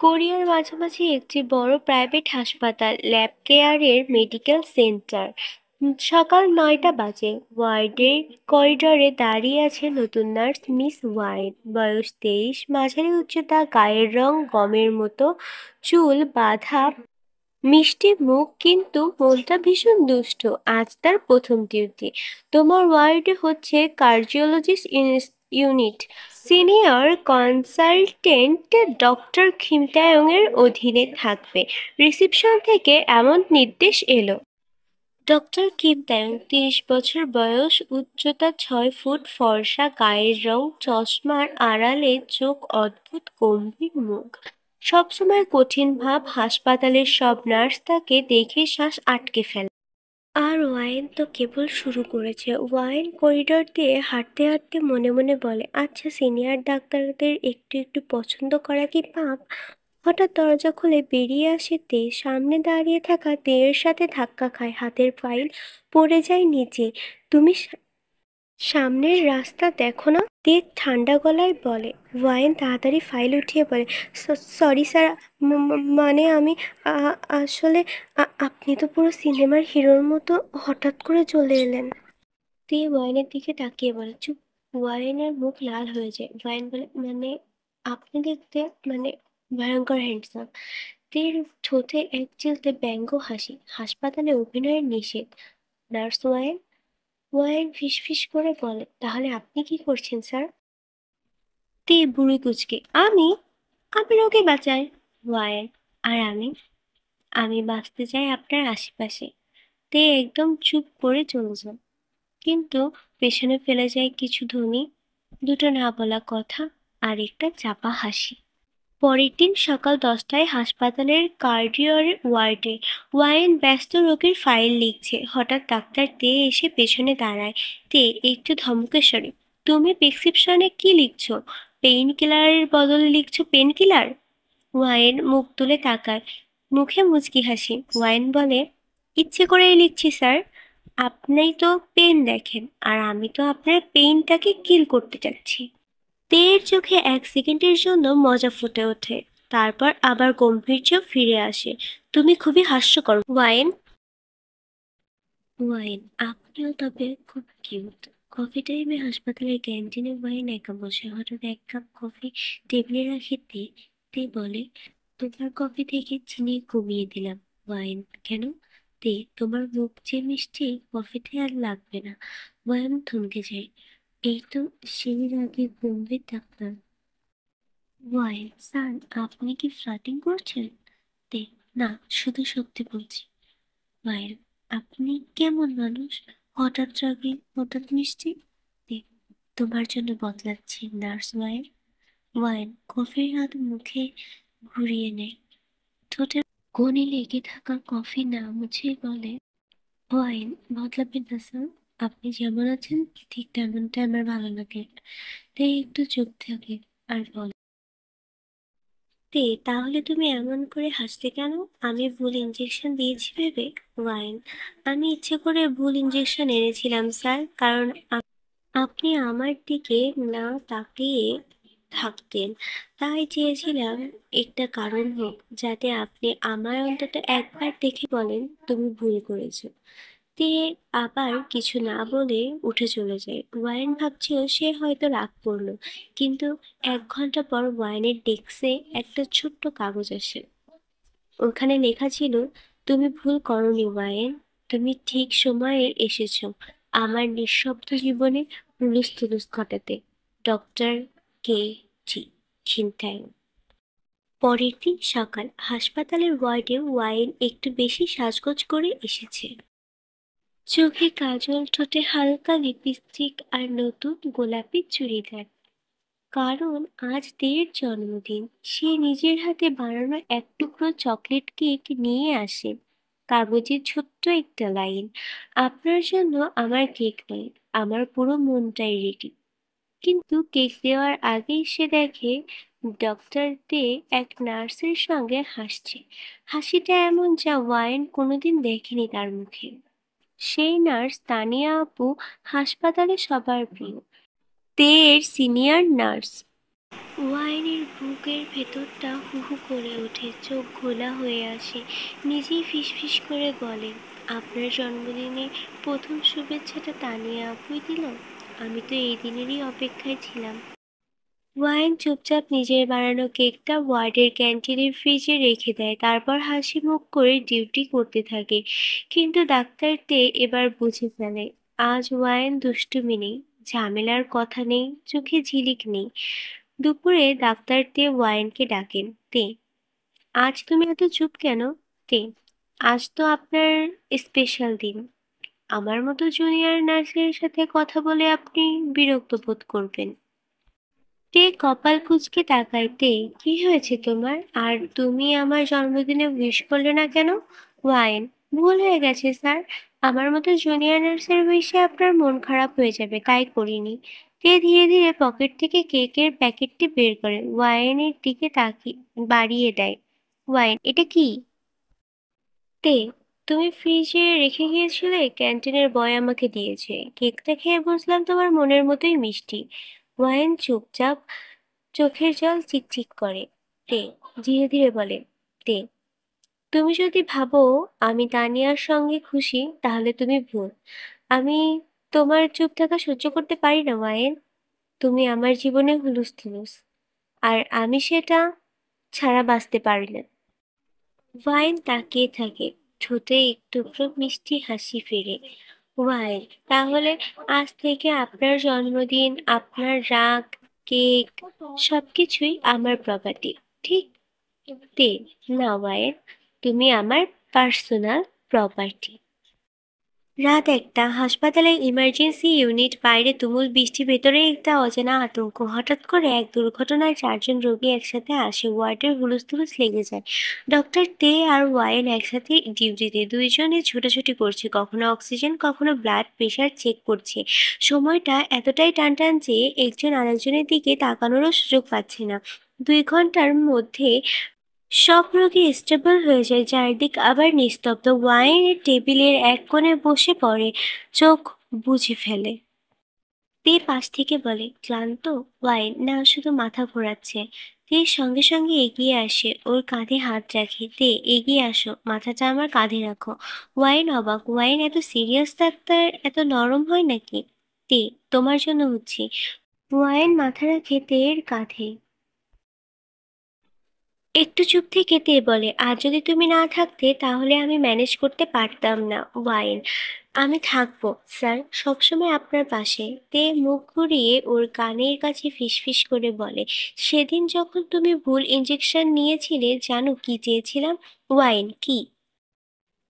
কোরিয়ার মাঝামাঝি একটি বড় প্রাইভেট হাসপাতাল, ল্যাব কেয়ারের মেডিকেল সেন্টার। সকাল 9টা বাজে। ওয়ার্ডের করিডরে দাঁড়িয়ে আছে নতুন নার্স মিস ওয়াইন। বয়স 23, মাঝারি উচ্চতা, গায়ের রং গমের মতো, চুল বাঁধা, মিষ্টি মুখ, কিন্তু মনটা ভীষণ দুষ্ট। আজ তার প্রথম ডিউটি। তোমার ওয়ার্ডে হচ্ছে cardiologist unit. Senior consultant doctor খিমটায়ং এর অধীনে থাকবে। রিসেপশন থেকে এমন নির্দেশ এলো। ডক্টর কিম তায়ং, 30 বছর বয়স, উচ্চতা 6 ফুট, ফর্সা গায়ের রং, চশমার আড়ালে চোখ, অদ্ভুত গম্ভীর মুখ, সবসময় কঠিন ভাব। হাসপাতালের সব নার্স তাকে দেখে শ্বাস আটকে ফেলে। আর ওয়াইন তো কেবল শুরু করেছে। ওয়াইন করিডোর দিয়ে হাঁটতে হাঁটতে মনে মনে বলে, আচ্ছা, সিনিয়র ডাক্তারদের একটু একটু পছন্দ করা কি পাপ? হঠাৎ দরজা খুলে বেরিয়ে আসে তে। সামনে দাঁড়িয়ে থাকা তেয়ের সাথে ধাক্কা খায়, হাতের ফাইল পড়ে যায় নিচে। তুমি সামনের রাস্তা দেখো না? তে ঠান্ডা গলায় বলে। ওয়াইন তাড়াতাড়ি ফাইল উঠিয়ে বলে, সরি স্যার, মানে আমি আসলে আপনি তো পুরো সিনেমার হিরোর মতো হঠাৎ করে চলে এলেন। তে ওয়াইনের দিকে তাকিয়ে বলে, চুপ। ওয়াইনের মুখ লাল হয়ে যায়। ওয়াইন বলে, মানে আপনি দেখতে মানে ভয়ঙ্কর হ্যান্ডসাম। তীর ঠোঁটে এক চিলতে ব্যঙ্গ হাসি। হাসপাতালে অভিনয়ের নিষেধ। Nurse wine. ওয়াইন ফিসফিস করে বলে, তাহলে আপনি কি করছেন স্যার? তে বুড়ি কুচকে, আমি আমি রোগী বাঁচাই। ওয়াইন, আর আমি আমি বাঁচতে চাই আপনার আশেপাশে। তে একদম চুপ করে চলে যায়, কিন্তু পেছনে ফেলে যায় কিছু ধ্বনি, দুটো না বলা কথা, আর একটা চাপা হাসি। পরের দিন সকাল 10টায় হাসপাতালের কার্ডিওর ওয়ার্ডে ওয়াইন ব্যস্ত রোগীর ফাইল লিখছে। হঠাৎ ডাক্তার তে এসে পেছনে দাঁড়ায়। তে একটু ধমকে স্বরে, তুমি প্রেসক্রিপশনে কি লিখছো? পেইন কিলারের বদলে লিখছো পেন কিলার? ওয়াইন মুখ তুলে তাকায়, মুখে মুচকি হাসি। ওয়াইন বলে, ইচ্ছে করেই লিখছি স্যার। আপনি তো পেন দেখেন, আর আমি তো আপনার পেইনটাকে কিল করতে চাচ্ছি। তের চোখে 1 সেকেন্ডের জন্য মজা ফুটে ওঠে, তারপর আবার গম্ভীর্য ফিরে আসে। তুমি খুবই হাস্যকর ওয়াইন। ওয়াইন, আপনিও তবে খুব কিউট। কফি টাইমে হাসপাতালের ক্যান্টিনে ওয়াইন একা বসে। হঠাৎ 1 কাপ কফি টেবিলে রাখে তে। তে বলে, তোমার কফি থেকে চিনি কমিয়ে দিলাম। ওয়াইন, কেন? তে, তোমার মুখ যে মিষ্টি, কফিতে আর লাগবে না। ওয়াইন থমকে যায়। এই তো সেই আগে গম্ভীর ডাক্তার। ওয়াইন, স্যার, আপনি কি ফ্লার্টিং করছেন? তে, না, শুধু সত্যি বলছি। ওয়াইন, আপনি কেমন মানুষ? হঠাৎ রাগী, হঠাৎ মিষ্টি। তে, তোমার জন্য বদলাচ্ছি নার্স ওয়াইন। ওয়াইন কফির হাত মুখে ঘুরিয়ে নেয়, ঠোঁটে কোণে লেগে থাকা কফি না মুছে বলে, ওয়াইন, বদলাবেন না স্যার। আপনি যেমন আছেন ঠিক তেমনটা আমার ভালো লাগে। তাই একটু চুপ থাকে আর বলে, তে, তাহলে তুমি এমন করে হাসতে কেন? আমি ভুল ইঞ্জেকশন দিয়েছি ভেবে? ওয়াইন, আমি ইচ্ছে করে ভুল ইঞ্জেকশন এনেছিলাম স্যার, কারণ আপনি আমার দিকে না তাকিয়ে থাকতেন। তাই চেয়েছিলাম একটা কারণ হোক, যাতে আপনি আমায় অন্তত একবার দেখে বলেন তুমি ভুল করেছো। তে আবার কিছু না বলে উঠে চলে যায়। ওয়াইন ভাবছিল সে হয়তো রাগ করলো, কিন্তু 1 ঘন্টা পর ওয়াইনের ডেস্কে একটা ছোট্ট কাগজ আসে। ওখানে লেখা ছিল, তুমি ভুল করনি ওয়াইন, তুমি ঠিক সময়ে এসেছো আমার নিঃশব্দ জীবনে হুলুস তুলুস ঘটাতে। ডক্টর কে জি খিনতাই। পরের দিন সকাল, হাসপাতালের ওয়ার্ডে ওয়াইন একটু বেশি সাজগোজ করে এসেছে। চোখে কাজল, ঠোঁটে হালকা লিপস্টিক, আর নতুন গোলাপি চুড়িদার। কারণ আজ দের জন্মদিন। সে নিজের হাতে বানানো এক টুকরো চকলেট কেক নিয়ে আসে। কাগজে ছোট্ট একটা লাইন, আপনার জন্য আমার কেক নয়, আমার পুরো মনটাই রেডি। কিন্তু কেক দেওয়ার আগেই সে দেখে ডক্টর দে এক নার্সের সঙ্গে হাসছে। হাসিটা এমন যা ওয়াইন কোনোদিন দেখেনি তার মুখে। সেই নার্স তানিয়া আপু, হাসপাতালে সবার প্রিয়, তের সিনিয়র নার্স। ওয়াইনের বুকের ভেতরটা হু হু করে ওঠে, চোখ ঘোলা হয়ে আসে। নিজেই ফিসফিস করে বলে, আপনার জন্মদিনে প্রথম শুভেচ্ছাটা তানিয়া আপুই দিল। আমি তো এই দিনেরই অপেক্ষায় ছিলাম। ওয়াইন চুপচাপ নিজের বানানো কেকটা ওয়ার্ডের ক্যান্টিনের ফ্রিজে রেখে দেয়, তারপর হাসি মুখ করে ডিউটি করতে থাকে। কিন্তু ডাক্তার তে এবার বুঝে ফেলে, আজ ওয়াইন দুষ্টুমি নেই, ঝামেলার কথা নেই, চোখে ঝিলিক নেই। দুপুরে ডাক্তার তে ওয়াইনকে ডাকেন। তে, আজ তুমি এত চুপ কেন? তে, আজ তো আপনার স্পেশাল দিন। আমার মতো জুনিয়র নার্সের সাথে কথা বলে আপনি বিরক্ত বোধ করবেন। তে কপাল কুঁচকে তাকায়। তে, কি হয়েছে তোমার? আর তুমি আমার জন্মদিনে উইশ করলে না কেন? ওয়াইন, ভুল হয়ে গেছে স্যার। আমার মতো জুনিয়র নার্সের উইশে আপনার মন খারাপ হয়ে যাবে, তাই করিনি। তে ধীরে ধীরে পকেট থেকে কেকের প্যাকেটটি বের করে ওয়াইনের দিকে তাকিয়ে বাড়িয়ে দেয়। ওয়াইন, এটা কি? তে, তুমি ফ্রিজে রেখে গিয়েছিলে, ক্যান্টিনের বয় আমাকে দিয়েছে। কেকটা খেয়ে বুঝলাম তোমার মনের মতোই মিষ্টি। ওয়াইন চুপচাপ চোখের জল চিকচিক করে। তে ধীরে ধীরে বলে, তে, তুমি যদি ভাবো আমি তানিয়ার সঙ্গে খুশি, তাহলে তুমি ভুল। আমি তোমার চুপ থাকা সহ্য করতে পারি না ওয়াইন। তুমি আমার জীবনে হুলুস্থুলুস, আর আমি সেটা ছাড়া বাঁচতে পারি না। ওয়াইন তাকিয়ে থাকে, ঠোঁটে একটু একটু মিষ্টি হাসি ফেরে। ওয়াইন, তাহলে আজ থেকে আপনার জন্মদিন, আপনার রাগ, কেক, সবকিছুই আমার প্রপার্টি, ঠিক? তে, না ওয়াইন, তুমি আমার পার্সোনাল প্রপার্টি। রাত ১টা, হাসপাতালের ইমার্জেন্সি ইউনিট। বাইরে তুমুল বৃষ্টি, ভেতরে একটা অজানা আতঙ্ক। হঠাৎ করে এক দুর্ঘটনায় ৪ জন রোগী একসাথে আসে, ওয়ার্ডের হুলস্থুলুস লেগে যায়। ডক্টর তে আর ওয়াইন একসাথে ডিউটিতে, দুইজনে ছোটাছুটি করছে, কখনো অক্সিজেন, কখনো ব্লাড প্রেশার চেক করছে। সময়টা এতটাই টানটান যে একজন আরেকজনের দিকে তাকানোরও সুযোগ পাচ্ছে না। ২ ঘন্টার মধ্যে সব রোগী স্টেবল হয়ে যায়, চারদিক আবার নিস্তব্ধ। ওয়াইন টেবিলের এক কোণে বসে পড়ে, চোখ বুজে ফেলে। তে পাশ থেকে বলে, ক্লান্ত? ওয়াইন, না, শুধু মাথা ঘোরাচ্ছে। তে সঙ্গে সঙ্গে এগিয়ে আসে, ওর কাঁধে হাত রাখে। তে, এগিয়ে আসো, মাথাটা আমার কাঁধে রাখো। ওয়াইন অবাক, ওয়াইন এত সিরিয়াস ডাক্তার এত নরম হয় নাকি? তে, তোমার জন্য হচ্ছি। ওয়াইন মাথা রাখে তের কাঁধে। একটু চুপ থেকে তে বলে, আর যদি তুমি না থাকতে তাহলে আমি ম্যানেজ করতে পারতাম না। ওয়াইন, আমি থাকবো স্যার, সবসময় আপনার পাশে। তে মুখ ঘুরিয়ে ওর কানের কাছে ফিসফিস করে বলে, সেদিন যখন তুমি ভুল ইঞ্জেকশন নিয়েছিলে, জানো কি চেয়েছিলাম? ওয়াইন, কি?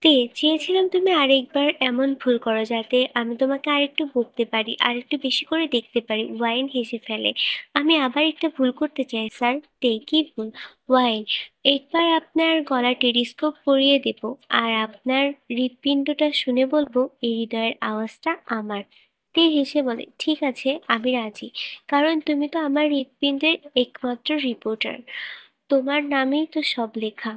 তে, চেয়েছিলাম তুমি আরেকবার এমন ভুল করো যাতে আমি তোমাকে আরেকটু বকতে পারি, আরেকটু বেশি করে দেখতে পারি। ওয়াইন হেসে ফেলে, আমি আবার একটা ভুল করতে চাই স্যার। তে, কি ভুল? ওয়াইন, একবার আপনার গলা টেলিস্কোপ পরিয়ে দেব, আর আপনার হৃৎপিণ্ডটা শুনে বলবো এই হৃদয়ের আওয়াজটা আমার। তে হেসে বলে, ঠিক আছে, আমি রাজি, কারণ তুমি তো আমার হৃৎপিণ্ডের একমাত্র রিপোর্টার, তোমার নামেই তো সব লেখা।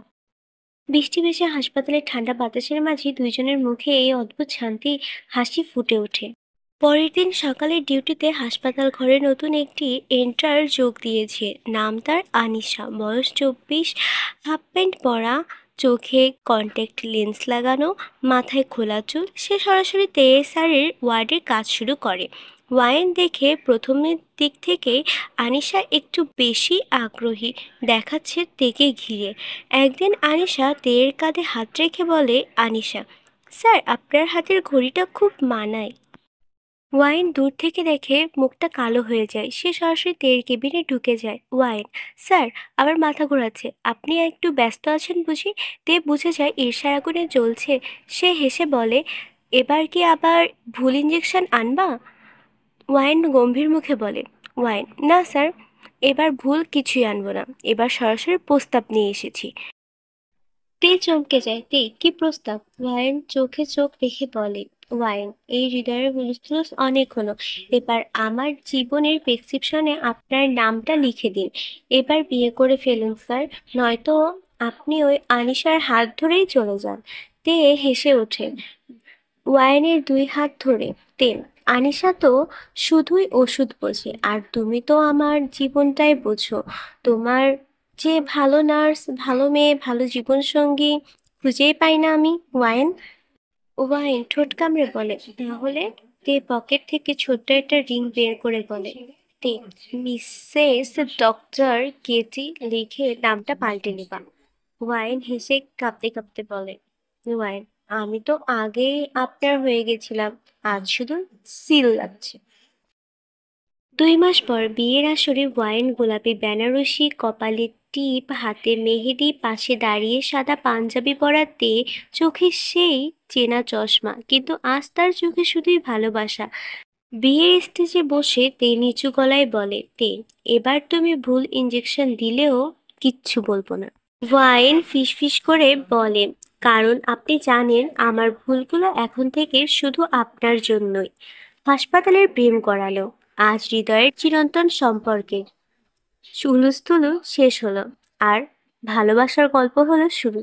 বৃষ্টি ভেজা হাসপাতালের ঠান্ডা বাতাসের মাঝে দুইজনের মুখে এই অদ্ভুত শান্তি হাসি ফুটে ওঠে। পরের দিন সকালে ডিউটিতে হাসপাতাল ঘরে নতুন একটি এন্ট্রার যোগ দিয়েছে। নাম তার আনিশা, বয়স ২৪, হাফ প্যান্ট পরা, চোখে কন্ট্যাক্ট লেন্স লাগানো, মাথায় খোলা চুল। সে সরাসরি তেএসআরের ওয়ার্ডে কাজ শুরু করে। ওয়াইন দেখে প্রথমের দিক থেকেই আনিশা একটু বেশি আগ্রহী দেখাচ্ছে তেকে ঘিরে। একদিন আনিশা তের কাঁধে হাত রেখে বলে, আনিশা স্যার, আপনার হাতের ঘড়িটা খুব মানায়। ওয়াইন দূর থেকে দেখে মুখটা কালো হয়ে যায়, সে সরাসরি তের কেবিনে ঢুকে যায়। ওয়াইন, স্যার, আমার মাথা ঘোরাচ্ছে, আপনি একটু ব্যস্ত আছেন বুঝি? তে বুঝে যায় ঈর্ষার আগুনে জ্বলছে। সে হেসে বলে, এবার কি আবার ভুল ইঞ্জেকশন আনবা? ওয়াইন গম্ভীর মুখে বলে, ওয়াইন, না স্যার, এবার ভুল কিছুই আনবো না, এবার সরাসরি প্রস্তাব নিয়ে এসেছি। তে চমকে যায়। তে, কি প্রস্তাব? ওয়াইন চোখে চোখ রেখে বলে, ওয়াইন, এই হৃদয়ের হুলস্থুলস অনেক হলো, এবার আমার জীবনের প্রেসক্রিপশনে আপনার নামটা লিখে দিন। এবার বিয়ে করে ফেলুন স্যার, নয়তো আপনি ওই আনিশার হাত ধরেই চলে যান। তে হেসে ওঠে, ওয়াইনের ২ হাত ধরে। তে, আনিশা তো শুধুই ওষুধ বোঝে, আর তুমি তো আমার জীবনটাই বোঝো। তোমার যে ভালো নার্স, ভালো মেয়ে, ভালো জীবনসঙ্গী খুঁজেই পাই না আমি। ওয়াইন। ওয়াইন ঠোঁট কামড়ে বলে, তাহলে? তে পকেট থেকে ছোট্ট একটা রিং বের করে বলে, তে মিসেস ডক্টর কেটি লিখে নামটা পাল্টে নিবা। ওয়াইন হেসে কাঁপতে কাঁপতে বলে, ওয়াইন, আমি তো আগেই আপনার হয়ে গেছিলাম, আজ শুধু সিল লাগছে। 2 মাস পর বিয়ের আসরে ওয়াইন গোলাপি বেনারসি, কপালে টিপ, হাতে মেহেদি, পাশে দাঁড়িয়ে সাদা পাঞ্জাবি পরাতে, চোখে সেই চেনা চশমা, কিন্তু আজ তার চোখে শুধুই ভালোবাসা। বিয়ের স্টেজে বসে তে নিচু গলায় বলে, তে এবার তুমি ভুল ইঞ্জেকশন দিলেও কিচ্ছু বলবো না। ওয়াইন ফিসফিস করে বলে, কারণ আপনি জানেন আমার ভুলগুলো এখন থেকে শুধু আপনার জন্যই। হাসপাতালের প্রেম করালো, আজ হৃদয়ের চিরন্তন সম্পর্কে হুলস্থুলু শেষ হলো, আর ভালোবাসার গল্প হলো শুরু।